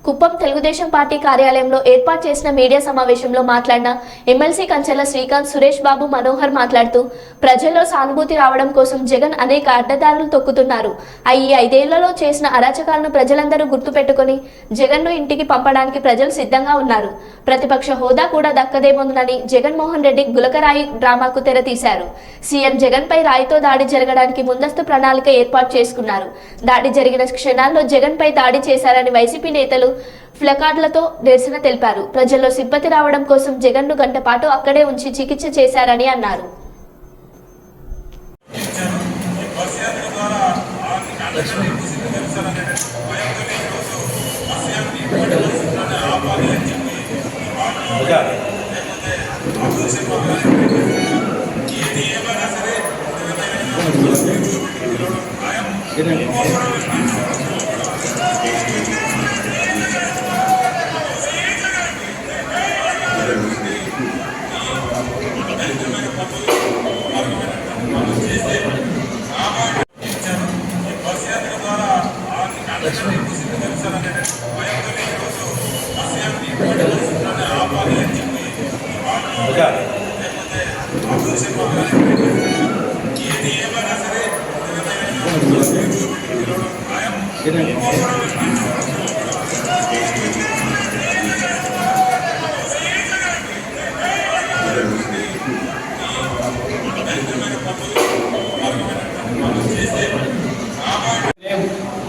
Kuppam Telugu Desam party కార్యాలయంలో ఏర్పాటు చేసిన మీడియా సమావేశంలో మాట్లాడిన ఎమ్మెల్సీ కంచెల శ్రీకాంత్ సురేష్ బాబు మనోహర్ మాట్లాడుతూ ప్రజల్లో సానుభూతి రావడం కోసం జగన్ అనేక అడ్డదారులు తొక్కుతున్నారు. ఈ 5 ఏళ్లలో చేసిన అరాచకాలను ప్రజలందరూ గుర్తుపెట్టుకుని జగన్ను ఇంటికి పంపడానికి ప్రజలు సిద్ధంగా ఉన్నారు. ప్రతిపక్ష హోదా కూడా దక్కదేమోనని జగన్మోహన్ రెడ్డి గులకరాయి డ్రామాకు తెరతీశారు. సీఎం జగన్ పై రాయితో దాడి జరగడానికి ముందస్తు ప్రణాళిక ఏర్పాటు చేసుకున్నారు. దాడి జరిగిన క్షణాల్లో జగన్ పై దాడి చేశారని వైసీపీ నేతలు ఫ్లకార్డులతో నిరసన తెలిపారు. ప్రజల్లో సింపతి రావడం కోసం జగన్ను గంట పాటు అక్కడే ఉంచి చికిత్స చేశారని అన్నారు.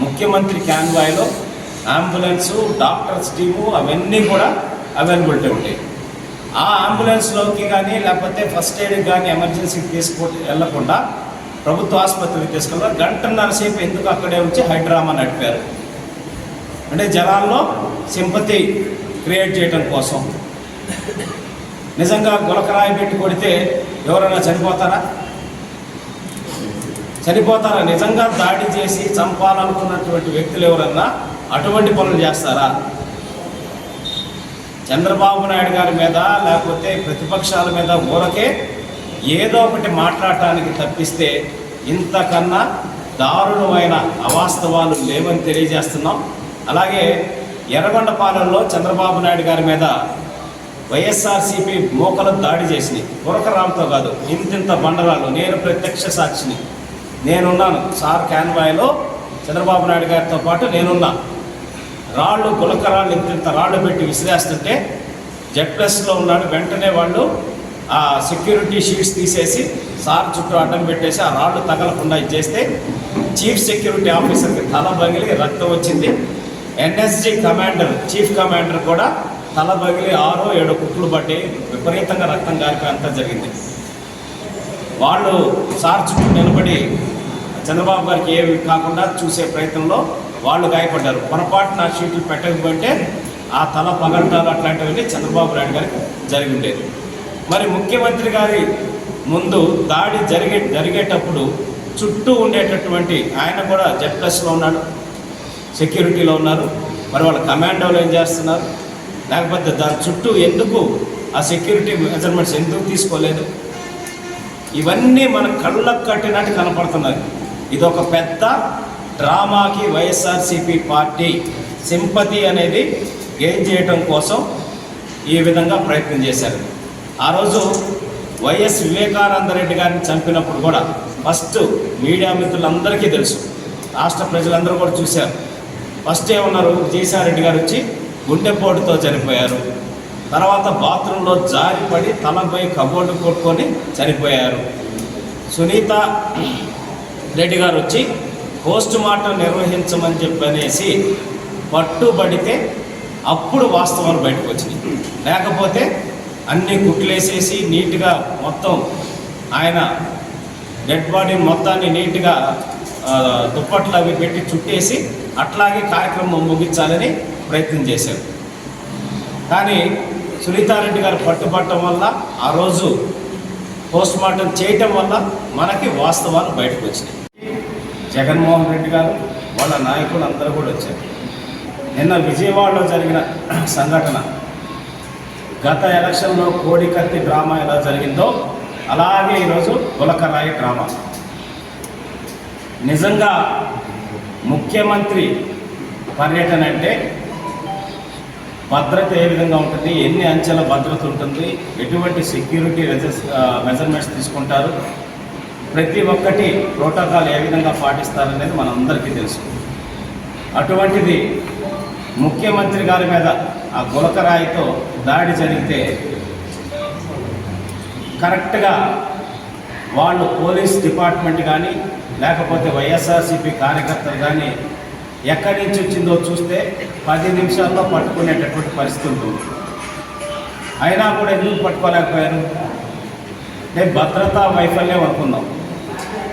ముఖ్యమంత్రి క్యాన్వాయ్లో అంబులెన్స్ డాక్టర్స్ టీము అవన్నీ కూడా అవైలబిలిటీ ఉంటాయి. ఆ అంబులెన్స్లోకి కానీ లేకపోతే ఫస్ట్ ఎయిడ్కి కానీ ఎమర్జెన్సీకి వెళ్లకుండా ప్రభుత్వ ఆసుపత్రికి తీసుకెళ్ళారు. గంటన్నర సేపు ఎందుకు అక్కడే ఉంచి హైడ్రామా నడిపారు అంటే జనాల్లో సింపతి క్రియేట్ చేయడం కోసం. నిజంగా గులకరాయి పెట్టి కొడితే ఎవరైనా చనిపోతారా? నిజంగా దాడి చేసి చంపాలనుకున్నటువంటి వ్యక్తులు ఎవరన్నా అటువంటి పనులు చేస్తారా? చంద్రబాబు నాయుడు గారి మీద లేకపోతే ప్రతిపక్షాల మీద ఊరకే ఏదో ఒకటి మాట్లాడటానికి తప్పిస్తే ఇంతకన్నా దారుణమైన అవాస్తవాలు లేవని తెలియజేస్తున్నాం. అలాగే ఎర్రగొండపాలెంలో చంద్రబాబు నాయుడు గారి మీద వైఎస్ఆర్సీపీ మోకలు దాడి చేసినాయి. గురకరాలతో కాదు, ఇంతింత బండరాలు. నేను ప్రత్యక్ష సాక్షిని, నేనున్నాను. సార్ క్యాన్వాయ్లో చంద్రబాబు నాయుడు గారితో పాటు నేనున్నా. రాళ్ళు గులకరాళ్ళు ఇంతింత రాళ్ళు పెట్టి విసిరేస్తుంటే జెడ్+లో ఉన్నాడు. వెంటనే వాళ్ళు ఆ సెక్యూరిటీ షీట్స్ తీసేసి సార్ చుట్టూ అడ్డం పెట్టేసి ఆ రాళ్ళు తగలకుండా ఇచ్చేస్తే చీఫ్ సెక్యూరిటీ ఆఫీసర్కి తల పగిలి రక్తం వచ్చింది. ఎన్ఎస్జీ కమాండర్ చీఫ్ కమాండర్ కూడా తల పగిలి 6-7 కుట్లు పట్టి విపరీతంగా రక్తం గారిపోయి అంతా జరిగింది. వాళ్ళు సార్ చుట్టూ నిలబడి చంద్రబాబు గారికి ఏమి కాకుండా చూసే ప్రయత్నంలో వాళ్ళు గాయపడ్డారు. పొరపాటున షీట్లు పెట్టకపోతే ఆ తల పగలటాలు అట్లాంటివన్నీ చంద్రబాబు నాయుడు గారికి జరిగి ఉండేది. మరి ముఖ్యమంత్రి గారి ముందు దాడి జరిగేటప్పుడు చుట్టూ ఉండేటటువంటి ఆయన కూడా జెడ్+లో ఉన్నాడు, సెక్యూరిటీలో ఉన్నారు. మరి వాళ్ళ కమాండోలు ఏం చేస్తున్నారు? లేకపోతే దాని చుట్టూ ఎందుకు ఆ సెక్యూరిటీ మెజర్మెంట్స్ ఎందుకు తీసుకోలేదు? ఇవన్నీ మన కళ్ళకు కట్టినట్టు కనపడుతున్నది. ఇదొక పెద్ద డ్రామాకి వైఎస్ఆర్సీపీ పార్టీ సింపతి అనేది గెయిన్ చేయడం కోసం ఈ విధంగా ప్రయత్నం చేశారు. ఆ రోజు వైఎస్ వివేకానంద రెడ్డి గారిని చంపినప్పుడు కూడా ఫస్ట్ మీడియా మిత్రులందరికీ తెలుసు, రాష్ట్ర ప్రజలందరూ కూడా చూశారు. ఫస్ట్ ఏమన్నారు, జీసారెడ్డి గారు వచ్చి గుండెపోటుతో చనిపోయారు. తర్వాత బాత్రూంలో జారిపడి తలపై కబోర్డు కొట్టుకొని చనిపోయారు. సునీత రెడ్డి గారు వచ్చి పోస్ట్ మార్టం నిర్వహించమని చెప్పనేసి పట్టుబడితే అప్పుడు వాస్తవాలు బయటకు వచ్చినాయి. లేకపోతే అన్నీ కుట్లేసేసి నీట్గా మొత్తం ఆయన డెడ్ బాడీని మొత్తాన్ని నీట్గా దుప్పట్లు అవి పెట్టి చుట్టేసి అట్లాగే కార్యక్రమం ముగించాలని ప్రయత్నం చేశారు. కానీ సునీతారెడ్డి గారు పట్టుబట్టడం వల్ల ఆ రోజు పోస్ట్ మార్టం చేయటం వల్ల మనకి వాస్తవాలు బయటకు వచ్చినాయి. జగన్మోహన్ రెడ్డి గారు వాళ్ళ నాయకులు అందరూ కూడా వచ్చారు. నిన్న విజయవాడలో జరిగిన సంఘటన, గత ఎలక్షన్లో కోడికత్తి డ్రామా ఎలా జరిగిందో అలాగే ఈరోజు గులకరాయి డ్రామా. నిజంగా ముఖ్యమంత్రి పర్యటన అంటే భద్రత ఏ విధంగా ఉంటుంది, ఎన్ని అంచెల భద్రత ఉంటుంది, ఎటువంటి సెక్యూరిటీ మెజర్మెంట్స్ తీసుకుంటారు, ప్రతి ఒక్కటి ప్రోటోకాల్ ఏ విధంగా పాటిస్తారనేది మనందరికీ తెలుసు. అటువంటిది ముఖ్యమంత్రి గారి మీద ఆ గులకరాయితో దాడి జరిగితే కరెక్ట్గా వాళ్ళు పోలీస్ డిపార్ట్మెంట్ కానీ లేకపోతే వైఎస్ఆర్సీపీ కార్యకర్తలు కానీ ఎక్కడి నుంచి వచ్చిందో చూస్తే 10 నిమిషాల్లో పట్టుకునేటటువంటి పరిస్థితి ఉంటుంది. అయినా కూడా ఎందుకు పట్టుకోలేకపోయారు అంటే భద్రతా వైఫల్యం అనుకుందాం.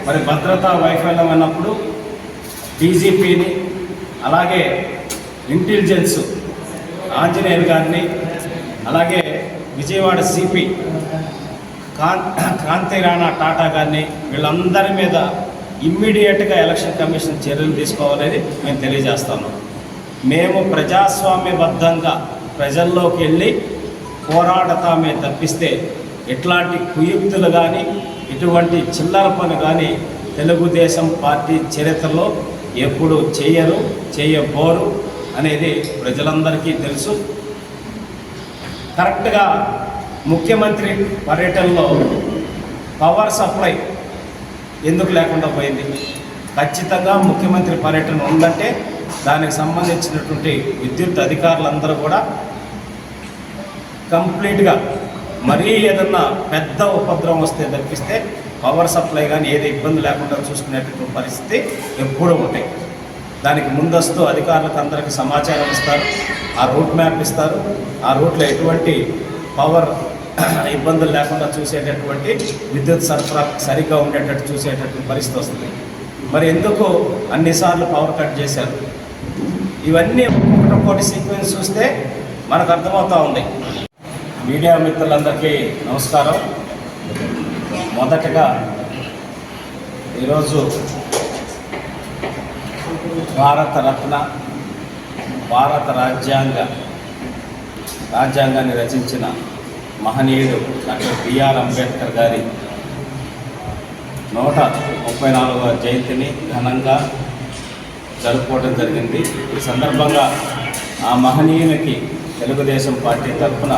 మరి భద్రతా వైఫల్యం అన్నప్పుడు డీజీపీని అలాగే ఇంటెలిజెన్స్ ఆంజనేయులు గారిని అలాగే విజయవాడ సిపి కాంతి రాణా టాటా గారిని వీళ్ళందరి మీద ఇమ్మీడియట్గా ఎలక్షన్ కమిషన్ చర్యలు తీసుకోవాలని మేము తెలియజేస్తాము. మేము ప్రజాస్వామ్యబద్ధంగా ప్రజల్లోకి వెళ్ళి పోరాడతామే తప్పిస్తే ఇట్లాంటి కుయుక్తులు కానీ ఇటువంటి చిల్లర పని కానీ తెలుగుదేశం పార్టీ చరిత్రలో ఎప్పుడు చేయబోరు అనేది ప్రజలందరికీ తెలుసు. కరెక్ట్గా ముఖ్యమంత్రి పర్యటనలో పవర్ సప్లై ఎందుకు లేకుండా పోయింది? ఖచ్చితంగా ముఖ్యమంత్రి పర్యటన ఉందంటే దానికి సంబంధించినటువంటి విద్యుత్ అధికారులందరూ కూడా కంప్లీట్గా మరీ ఏదన్నా పెద్ద ఉపద్రవం వస్తే తప్పిస్తే పవర్ సప్లై కానీ ఏది ఇబ్బంది లేకుండా చూసుకునేటటువంటి పరిస్థితి ఎప్పుడూ ఉంటాయి. దానికి ముందస్తు అధికారులకు అందరికీ సమాచారం ఇస్తారు, ఆ రూట్ మ్యాప్ ఇస్తారు, ఆ రూట్లో ఎటువంటి పవర్ ఇబ్బందులు లేకుండా చూసేటటువంటి విద్యుత్ సరఫరా సరిగ్గా ఉండేటట్టు చూసేటటువంటి పరిస్థితి వస్తుంది. మరి ఎందుకు అన్నిసార్లు పవర్ కట్ చేశారు? ఇవన్నీ ఒక్కొక్కటి సీక్వెన్స్ చూస్తే మనకు అర్థమవుతూ ఉంది. మీడియా మిత్రులందరికీ నమస్కారం. మొదటగా ఈరోజు భారతరత్న భారత రాజ్యాంగాన్ని రచించిన మహనీయుడు డాక్టర్ బిఆర్ అంబేద్కర్ గారి 134వ జయంతిని ఘనంగా జరుపుకోవడం జరిగింది. ఈ సందర్భంగా ఆ మహనీయునికి తెలుగుదేశం పార్టీ తరఫున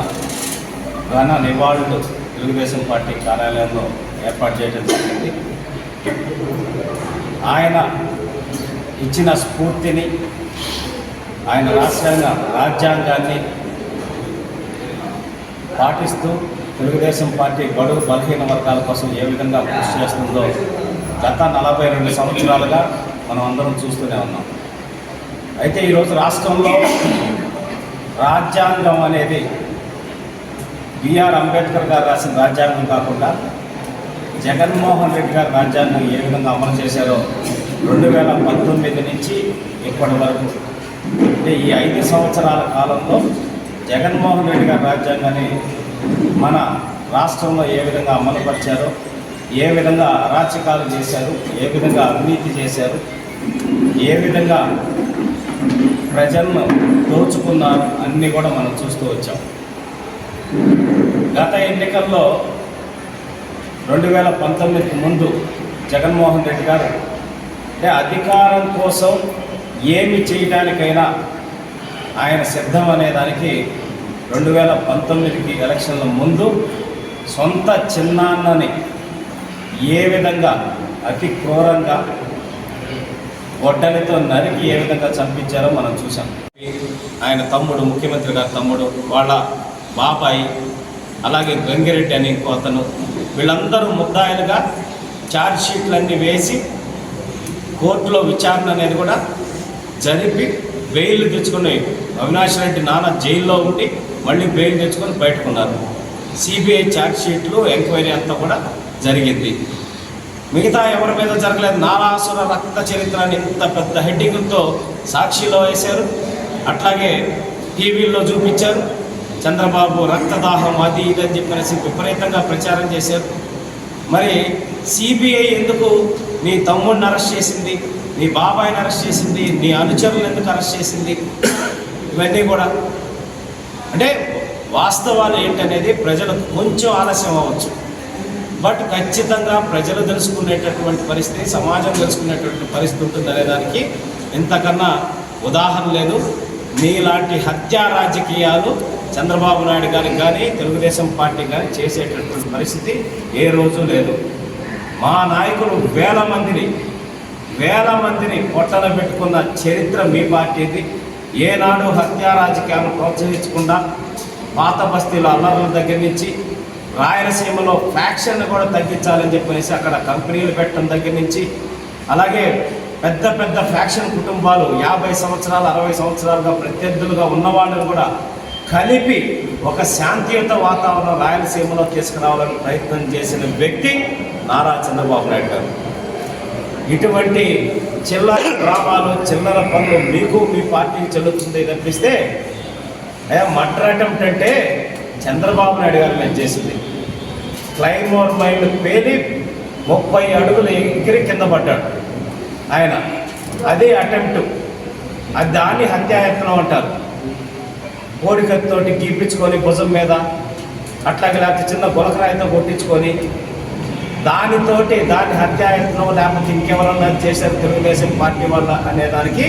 ఘన నివాళులు తెలుగుదేశం పార్టీ కార్యాలయంలో ఏర్పాటు చేయడం జరిగింది. ఆయన ఇచ్చిన స్ఫూర్తిని, ఆయన రాజ్యాంగాన్ని పాటిస్తూ తెలుగుదేశం పార్టీ బడుగు బలహీన వర్గాల కోసం ఏ విధంగా కృషి చేస్తుందో గత 42 సంవత్సరాలుగా మనం అందరం చూస్తూనే ఉన్నాం. అయితే ఈరోజు రాష్ట్రంలో రాజ్యాంగం అనేది బిఆర్ అంబేద్కర్ గారు రాసిన రాజ్యాంగం కాకుండా జగన్మోహన్ రెడ్డి గారు రాజ్యాంగం ఏ విధంగా అమలు చేశారో 2019 నుంచి ఇప్పటి వరకు అంటే ఈ 5 సంవత్సరాల కాలంలో జగన్మోహన్ రెడ్డి గారి రాజ్యాంగాన్ని మన రాష్ట్రంలో ఏ విధంగా అమలుపరిచారో, ఏ విధంగా అరాచకాలు చేశారు, ఏ విధంగా అవినీతి చేశారు, ఏ విధంగా ప్రజలను దోచుకున్నారు అన్నీ కూడా మనం చూస్తూ వచ్చాం. గత ఎన్నికల్లో 2019కి ముందు జగన్మోహన్ రెడ్డి గారు అంటే అధికారం కోసం ఏమి చేయడానికైనా ఆయన సిద్ధం అనేదానికి 2019కి ఎలక్షన్ల ముందు సొంత చిన్నాన్నని ఏ విధంగా అతి క్రూరంగా గొడ్డలితో నరికి ఏ విధంగా చంపించారో మనం చూసాం. ఆయన తమ్ముడు, ముఖ్యమంత్రి గారి తమ్ముడు, వాళ్ళ బాబాయి, అలాగే గంగిరెడ్డి అని ఇంకో అతను, వీళ్ళందరూ ముద్దాయిలుగా ఛార్జ్ షీట్లన్నీ వేసి కోర్టులో విచారణ అనేది కూడా జరిపి బెయిల్ తెచ్చుకుని అవినాష్ రెడ్డి నాన్న జైల్లో ఉండి మళ్ళీ బెయిల్ తెచ్చుకొని బయటకున్నారు. సిబిఐ ఛార్జ్ షీట్లు, ఎంక్వైరీ అంతా కూడా జరిగింది. మిగతా ఎవరి మీద జరగలేదు. నారాసుర రక్త చరిత్ర అని ఇంత పెద్ద హెడ్డింగ్తో సాక్షిలో వేశారు, అట్లాగే టీవీల్లో చూపించారు. చంద్రబాబు రక్తదాహం అది ఇదని చెప్పేసి విపరీతంగా ప్రచారం చేశారు. మరి సిబిఐ ఎందుకు నీ తమ్ముడిని అరెస్ట్ చేసింది, నీ బాబాయిని అరెస్ట్ చేసింది, నీ అనుచరులను ఎందుకు అరెస్ట్ చేసింది? ఇవన్నీ కూడా అంటే వాస్తవాలు ఏంటనేది ప్రజలకు కొంచెం ఆలస్యం అవ్వచ్చు, బట్ ఖచ్చితంగా ప్రజలు తెలుసుకునేటటువంటి పరిస్థితి, సమాజం తెలుసుకునేటటువంటి పరిస్థితి ఉంటుంది అనేదానికి ఇంతకన్నా ఉదాహరణ లేదు. మీలాంటి హత్యా రాజకీయాలు చంద్రబాబు నాయుడు గారికి కానీ తెలుగుదేశం పార్టీ కానీ చేసేటటువంటి పరిస్థితి ఏ రోజు లేదు. మా నాయకులు వేల మందిని పొట్టన పెట్టుకున్న చరిత్ర మీ పార్టీది. ఏనాడు హత్యా రాజకీయాలను ప్రోత్సహించకుండా పాత బస్తీల అల్లర్ల దగ్గర నుంచి రాయలసీమలో ఫ్యాక్షన్ కూడా తగ్గించాలని చెప్పనేసి అక్కడ కంపెనీలు పెట్టడం దగ్గర నుంచి, అలాగే పెద్ద పెద్ద ఫ్యాక్షన్ కుటుంబాలు 50 సంవత్సరాలు 60 సంవత్సరాలుగా ప్రత్యర్థులుగా ఉన్నవాళ్ళని కూడా కలిపి ఒక శాంతియుత వాతావరణం రాయలసీమలో తీసుకురావాలని ప్రయత్నం చేసిన వ్యక్తి నారా చంద్రబాబు నాయుడు గారు. ఇటువంటి చిల్లర డ్రామాలు చిల్లర పనులు మీకు మీ పార్టీకి చెల్లుతుంది తప్పిస్తే మర్డర్ అటెంప్ట్ అంటే చంద్రబాబు నాయుడు గారు మేము చేసింది. క్లైమోర్ మైల్ పేలి 30 అడుగులు ఎగిరి కింద పడ్డాడు ఆయన. అదే అటెంప్ట్, అది దాన్ని హత్యాయత్నం అంటారు. కోడికత్తోటి గీపించుకొని భుజం మీద, అట్లాగే లేకపోతే చిన్న గులకరాయితో కొట్టించుకొని దాన్ని హత్యాయత్నం లేకపోతే ఇంకెవరన్నా చేశారు తెలుగుదేశం పార్టీ వల్ల అనే దానికి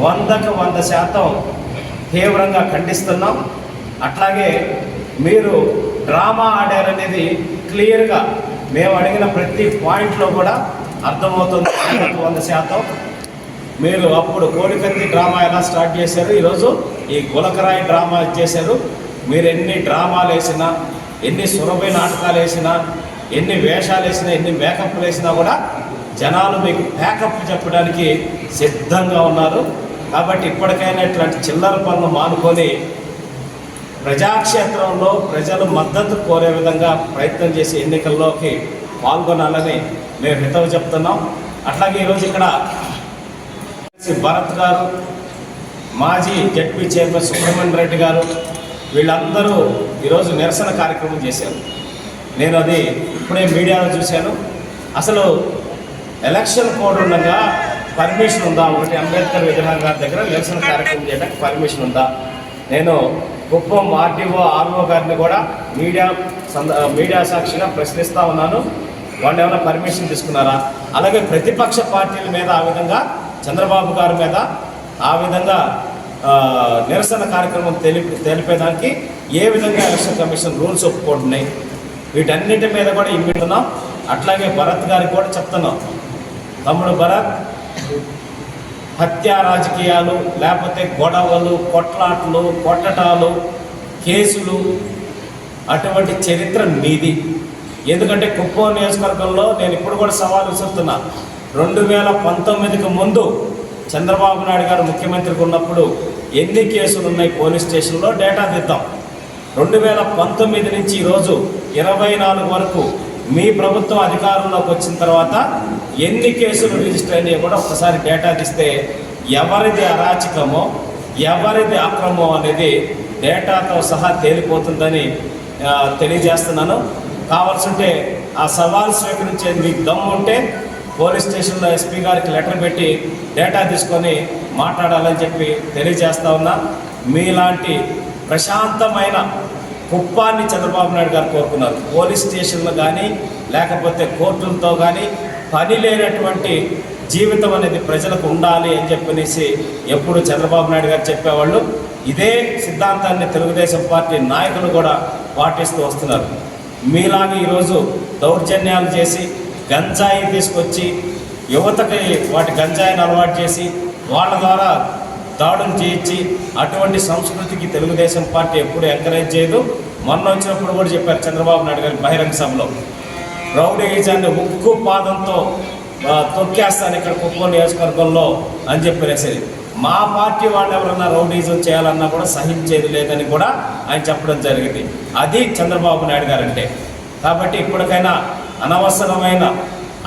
100% తీవ్రంగా ఖండిస్తున్నాం. అట్లాగే మీరు డ్రామా ఆడారనేది క్లియర్గా మేము అడిగిన ప్రతి పాయింట్లో కూడా అర్థమవుతుంది. 100% మీరు అప్పుడు కోడికత్తి డ్రామా ఎలా స్టార్ట్ చేశారు, ఈరోజు ఈ గులకరాయి డ్రామా చేశారు. మీరు ఎన్ని డ్రామాలు వేసినా, ఎన్ని సురభి నాటకాలు వేసినా, ఎన్ని వేషాలు వేసినా, ఎన్ని మేకప్లు వేసినా కూడా జనాలు మీకు ప్యాకప్ చెప్పడానికి సిద్ధంగా ఉన్నారు. కాబట్టి ఇప్పటికైనా ఇట్లాంటి చిల్లర పనులు మానుకొని ప్రజాక్షేత్రంలో ప్రజలు మద్దతు కోరే విధంగా ప్రయత్నం చేసి ఎన్నికల్లోకి పాల్గొనాలని మేము హితవు చెప్తున్నాం. అట్లాగే ఈరోజు ఇక్కడ భరత్ గారు, మాజీ జడ్పీ చైర్మన్ సుబ్రహ్మణ్య రెడ్డి గారు, వీళ్ళందరూ ఈరోజు నిరసన కార్యక్రమం చేశారు. నేను అది ఇప్పుడే మీడియాలో చూశాను. అసలు ఎలక్షన్ కోడ్ ఉండగా పర్మిషన్ ఉందా? ఒకటి అంబేద్కర్ విగ్రహం గారి దగ్గర నిరసన కార్యక్రమం చేయడానికి పర్మిషన్ ఉందా? నేను కుప్పం ఆర్టీఓ ఆర్ఓ గారిని కూడా మీడియా సాక్షిగా ప్రశ్నిస్తూ ఉన్నాను. వాళ్ళు ఏమైనా పర్మిషన్ తీసుకున్నారా? అలాగే ప్రతిపక్ష పార్టీల మీద ఆ విధంగా చంద్రబాబు గారి మీద ఆ విధంగా నిరసన కార్యక్రమం తెలిపేదానికి ఏ విధంగా ఎలక్షన్ కమిషన్ రూల్స్ ఒప్పుకుంటున్నాయి, వీటన్నిటి మీద కూడా ఇమ్మిస్తున్నాం. అట్లాగే భరత్ గారికి కూడా చెప్తున్నాం, తమ్ముడు భరత్, హత్యా రాజకీయాలు లేకపోతే గొడవలు, కొట్లాట్లు, కొట్టటాలు, కేసులు అటువంటి చరిత్ర మీది. ఎందుకంటే కుప్పం నియోజకవర్గంలో నేను ఇప్పుడు కూడా సవాల్ విసురుతున్నా. 2019కి ముందు చంద్రబాబు నాయుడు గారు ముఖ్యమంత్రికి ఉన్నప్పుడు ఎన్ని కేసులు ఉన్నాయి పోలీస్ స్టేషన్లో డేటా తీద్దాం. 2019 నుంచి ఈరోజు 24 వరకు మీ ప్రభుత్వం అధికారంలోకి వచ్చిన తర్వాత ఎన్ని కేసులు రిజిస్టర్ అయినాయో కూడా ఒకసారి డేటా తీస్తే ఎవరిది అరాచకమో ఎవరిది అక్రమమో అనేది డేటాతో సహా తేలిపోతుందని తెలియజేస్తున్నాను. కావాల్సింటే ఆ సవాల్ స్వీకరించేది మీకు దమ్ము ఉంటే పోలీస్ స్టేషన్లో ఎస్పీ గారికి లెటర్ పెట్టి డేటా తీసుకొని మాట్లాడాలని చెప్పి తెలియజేస్తా ఉన్నా. మీలాంటి ప్రశాంతమైన కుప్పాన్ని చంద్రబాబు నాయుడు గారు కోరుకున్నారు. పోలీస్ స్టేషన్లు కానీ లేకపోతే కోర్టులతో కానీ పని లేనటువంటి జీవితం అనేది ప్రజలకు ఉండాలి అని చెప్పనేసి ఎప్పుడు చంద్రబాబు నాయుడు గారు చెప్పేవాళ్ళు. ఇదే సిద్ధాంతాన్ని తెలుగుదేశం పార్టీ నాయకులు కూడా పాటిస్తూ వస్తున్నారు. మీలాగా ఈరోజు దౌర్జన్యాలు చేసి గంజాయి తీసుకొచ్చి యువతకి వాటి గంజాయిని అలవాటు చేసి వాళ్ళ ద్వారా దాడులు చేయించి అటువంటి సంస్కృతికి తెలుగుదేశం పార్టీ ఎప్పుడు ఎంకరేజ్ చేయదు. మొన్న వచ్చినప్పుడు కూడా చెప్పారు చంద్రబాబు నాయుడు గారి బహిరంగ సభలో, రౌడీయిజాన్ని ఉక్కు పాదంతో తొక్కేస్తాను ఇక్కడ కుప్పం నియోజకవర్గంలో అని చెప్పేసి. మా పార్టీ వాళ్ళు ఎవరన్నా రౌడీజం చేయాలన్నా కూడా సహించేది లేదని కూడా ఆయన చెప్పడం జరిగింది. అది చంద్రబాబు నాయుడు గారు అంటే. కాబట్టి ఇప్పటికైనా అనవసరమైన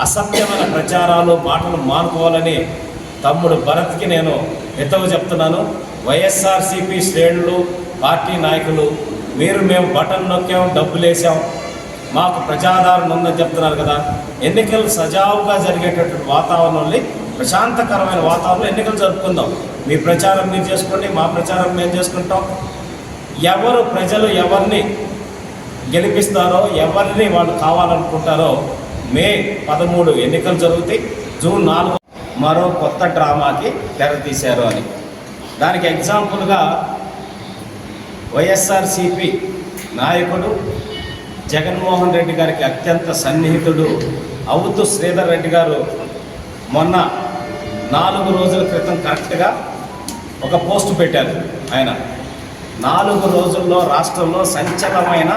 అసత్యమైన ప్రచారాలు మాటలు మానుకోవాలని తమ్ముడు భరత్కి నేను హితవు చెప్తున్నాను. వైఎస్ఆర్సీపీ శ్రేణులు, పార్టీ నాయకులు, మేము బటన్ నొక్కాం, డబ్బులు వేసాం, మాకు ప్రజాదరణ ఉందని చెప్తున్నారు కదా. ఎన్నికలు సజావుగా జరిగేటటువంటి వాతావరణంలో, ప్రశాంతకరమైన వాతావరణంలో ఎన్నికలు జరుపుకుందాం. మీ ప్రచారం మీరు చేసుకోండి, మా ప్రచారం మేము చేసుకుంటాం. ప్రజలు ఎవరిని గెలిపిస్తారో, ఎవరిని వాళ్ళు కావాలనుకుంటారో మే 13 ఎన్నికలు జరుగుతాయి. జూన్ 4 మరో కొత్త డ్రామాకి తెర తీశారు అని దానికి ఎగ్జాంపుల్గా వైఎస్ఆర్సిపి నాయకుడు జగన్మోహన్ రెడ్డి గారికి అత్యంత సన్నిహితుడు అవుతూ శ్రీధర్ రెడ్డి గారు మొన్న 4 రోజుల క్రితం కరెక్ట్గా ఒక పోస్ట్ పెట్టారు. ఆయన 4 రోజుల్లో రాష్ట్రంలో సంచలనమైన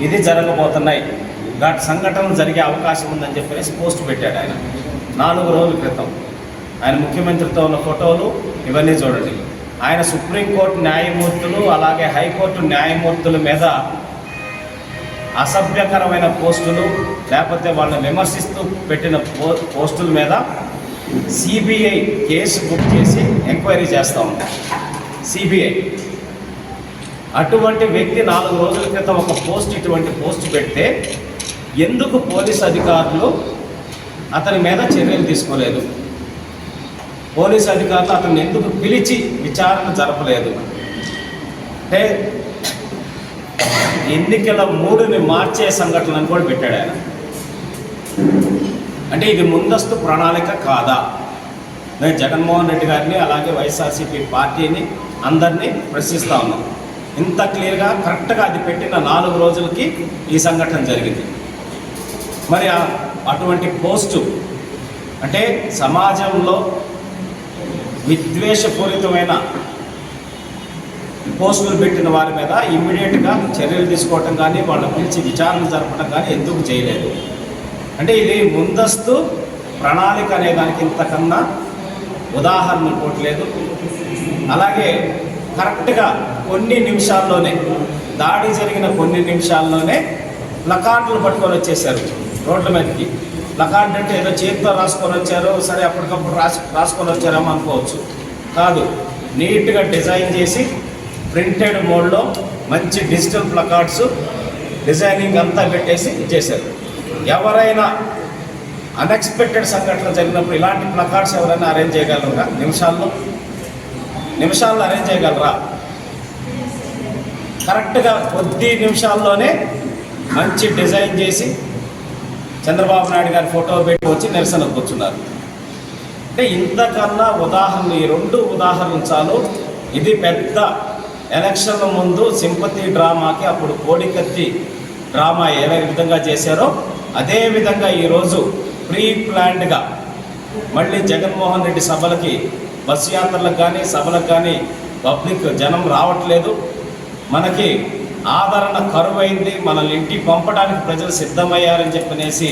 ఇది జరగబోతున్నాయి, ఘాట్ సంఘటనలు జరిగే అవకాశం ఉందని చెప్పేసి పోస్ట్ పెట్టాడు ఆయన 4 రోజుల క్రితం. ఆయన ముఖ్యమంత్రితో ఉన్న ఫోటోలు ఇవన్నీ చూడండి. ఆయన సుప్రీంకోర్టు న్యాయమూర్తులు అలాగే హైకోర్టు న్యాయమూర్తుల మీద అసభ్యకరమైన పోస్టులు లేకపోతే వాళ్ళని విమర్శిస్తూ పెట్టిన పోస్టుల మీద సిబిఐ కేసు బుక్ చేసి ఎంక్వైరీ చేస్తూ ఉంది సిబిఐ. అటువంటి వ్యక్తి 4 రోజుల క్రితం ఒక ఇటువంటి పోస్ట్ పెడితే ఎందుకు పోలీస్ అధికారులు అతని మీద చర్యలు తీసుకోలేదు? పోలీస్ అధికారులు అతన్ని ఎందుకు పిలిచి విచారణ జరపలేదు? అంటే ఎన్నికల మూడుని మార్చే సంఘటనను కూడా పెట్టాడు ఆయన. అంటే ఇది ముందస్తు ప్రణాళిక కాదా? నేను జగన్మోహన్ రెడ్డి గారిని అలాగే వైఎస్ఆర్సీపీ పార్టీని అందరినీ ప్రశ్నిస్తూ ఉన్నాం. ఇంత క్లియర్గా కరెక్ట్గా అది పెట్టిన 4 రోజులకి ఈ సంఘటన జరిగింది. మరి అటువంటి పోస్టు అంటే సమాజంలో విద్వేషపూరితమైన పోస్టులు పెట్టిన వారి మీద ఇమ్మీడియట్గా చర్యలు తీసుకోవటం కానీ వాళ్ళని పిలిచి విచారణ జరపడం కానీ ఎందుకు చేయలేదు? అంటే ఇది ముందస్తు ప్రణాళిక అనే దానికి ఇంతకన్నా ఉదాహరణ కోట్లేదు. అలాగే కరెక్ట్గా కొన్ని నిమిషాల్లోనే దాడి జరిగిన కొన్ని నిమిషాల్లోనే ప్లకార్డులు పట్టుకొని వచ్చేసారు రోడ్ల మీదకి. ప్లకార్డు అంటే ఏదో చేతితో రాసుకొని వచ్చారు, సరే అప్పటికప్పుడు రాసుకొని వచ్చారేమో అనుకోవచ్చు. కాదు, నీట్గా డిజైన్ చేసి ప్రింటెడ్ మోడ్లో మంచి డిజిటల్ ప్లకార్డ్స్ డిజైనింగ్ అంతా పెట్టేసి ఇచ్చేశారు. ఎవరైనా అన్ఎక్స్పెక్టెడ్ సంఘటన జరిగినప్పుడు ఇలాంటి ప్లకార్డ్స్ ఎవరైనా అరేంజ్ చేయగలరా? నిమిషాల్లో అరేంజ్ చేయగలరా? కరెక్ట్గా కొద్ది నిమిషాల్లోనే మంచి డిజైన్ చేసి చంద్రబాబు నాయుడు గారి ఫోటో పెట్టి వచ్చి నిరసన కూర్చున్నారు. అంటే ఇంతకన్నా ఉదాహరణ ఈ 2 ఉదాహరణలు చాలు. ఇది పెద్ద ఎలక్షన్ల ముందు సింపతి డ్రామాకి అప్పుడు కోడికత్తి డ్రామా ఏ విధంగా చేశారో అదే విధంగా ఈరోజు ప్రీ ప్లాన్డ్గా మళ్ళీ జగన్మోహన్ రెడ్డి సభలకి బస్సు యాత్రలకు కానీ సభలకు కానీ పబ్లిక్ జనం రావట్లేదు, మనకి ఆదరణ కరువైంది, మనల్ని ఇంటికి పంపడానికి ప్రజలు సిద్ధమయ్యారని చెప్పనేసి